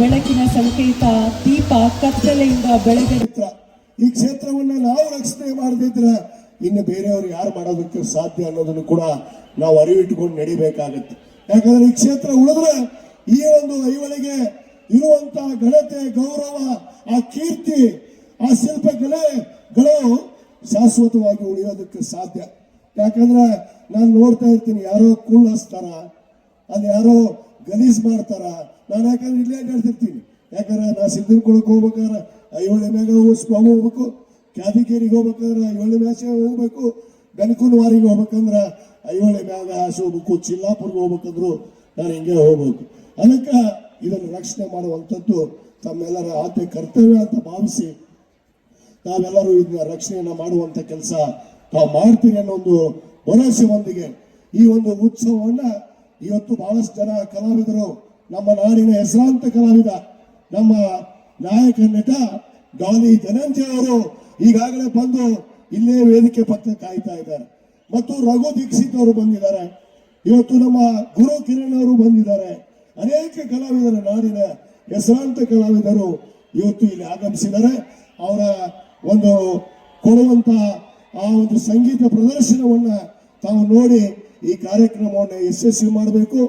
ಬೆಳಕಿನ ಸಂಕೇತ ದೀಪ ಕತ್ತಲೆಯಿಂದ ಬೆಳಗ್ಗೆ ಈ ಕ್ಷೇತ್ರವನ್ನ ನಾವು ರಕ್ಷಣೆ ಮಾಡದಿದ್ರೆ ಇನ್ನು ಬೇರೆಯವರು ಯಾರು ಮಾಡೋದಕ್ಕೆ ಸಾಧ್ಯ ಅನ್ನೋದನ್ನು ಕೂಡ ನಾವು ಅರಿವಿಟ್ಟುಕೊಂಡು ನಡಿಬೇಕಾಗತ್ತೆ. ಯಾಕಂದ್ರೆ ಈ ಕ್ಷೇತ್ರ ಉಳಿದ್ರೆ ಈ ಒಂದು ಐಹೊಳೆಗೆ ಇರುವಂತ ಘನತೆ, ಗೌರವ, ಆ ಕೀರ್ತಿ, ಆ ಶಿಲ್ಪಕಲೆಗಳು ಶಾಶ್ವತವಾಗಿ ಉಳಿಯೋದಕ್ಕೆ ಸಾಧ್ಯ. ಯಾಕಂದ್ರೆ ನಾನು ನೋಡ್ತಾ ಇರ್ತೀನಿ, ಯಾರೋ ಕೂಳ್ ಹಚ್ತಾರ, ಅಲ್ಲಿ ಯಾರೋ ಗಲೀಜ್ ಮಾಡ್ತಾರ. ನಾನು ಯಾಕಂದ್ರೆ ಇಲ್ಲೇ ಹೇಳ್ತಿರ್ತೀನಿ, ಯಾಕಂದ್ರೆ ನಾ ಸಿದ್ದನಕೊಳಕ್ಕೆ ಹೋಗ್ಬೇಕಾದ್ರೆ ಐಹೊಳೆ ಮ್ಯಾಗ ಹೋಗ್ಬೇಕು, ಕ್ಯಾದಿಕೇರಿಗೆ ಹೋಗ್ಬೇಕಾದ್ರೆ ಐಹೊಳೆ ಮ್ಯಾಚೆ ಹೋಗ್ಬೇಕು, ಬೆನಕನವಾರಿಗೆ ಹೋಗ್ಬೇಕಂದ್ರೆ ಐಹೊಳೆ ಮ್ಯಾಗ ಹಾಸಿ ಹೋಗ್ಬೇಕು, ಚಿಲ್ಲಾಪುರ್ಗೆ ಹೋಗ್ಬೇಕಂದ್ರು ನಾನು ಹಿಂಗೆ ಹೋಗ್ಬೇಕು. ಅದಕ್ಕೆ ಇದನ್ನು ರಕ್ಷಣೆ ಮಾಡುವಂಥದ್ದು ತಮ್ಮೆಲ್ಲರ ಆದ್ಯ ಕರ್ತವ್ಯ ಅಂತ ಭಾವಿಸಿ ನಾವೆಲ್ಲರೂ ಇದನ್ನ ರಕ್ಷಣೆಯನ್ನ ಮಾಡುವಂತ ಕೆಲಸ ತಾವು ಮಾಡ್ತೀವಿ ಅನ್ನೋ ಒಂದು ಭರವಸೆಯೊಂದಿಗೆ ಈ ಒಂದು ಉತ್ಸವವನ್ನ ಇವತ್ತು ಬಹಳಷ್ಟು ಜನ ಕಲಾವಿದರು, ನಮ್ಮ ನಾಡಿನ ಹೆಸರಾಂತ ಕಲಾವಿದ, ನಮ್ಮ ನಾಯಕ ನಟ ಡಾಲಿ ಧನಂಜಯ ಅವರು ಈಗಾಗಲೇ ಬಂದು ಇಲ್ಲೇ ವೇದಿಕೆ ಪಕ್ಕ ಕಾಯ್ತಾ ಇದ್ದಾರೆ. ಮತ್ತು ರಘು ದೀಕ್ಷಿತ್ ಅವರು ಬಂದಿದ್ದಾರೆ, ಇವತ್ತು ನಮ್ಮ ಗುರು ಕಿರಣ್ ಅವರು ಬಂದಿದ್ದಾರೆ. ಅನೇಕ ಕಲಾವಿದರು, ನಾಡಿನ ಹೆಸರಾಂತ ಕಲಾವಿದರು ಇವತ್ತು ಇಲ್ಲಿ ಆಗಮಿಸಿದ್ದಾರೆ. ಅವರ ಒಂದು ಕೊಡುವಂತ ಆ ಒಂದು ಸಂಗೀತ ಪ್ರದರ್ಶನವನ್ನ ತಾವು ನೋಡಿ ಈ ಕಾರ್ಯಕ್ರಮವನ್ನು ಯಶಸ್ವಿ ಮಾಡಬೇಕು.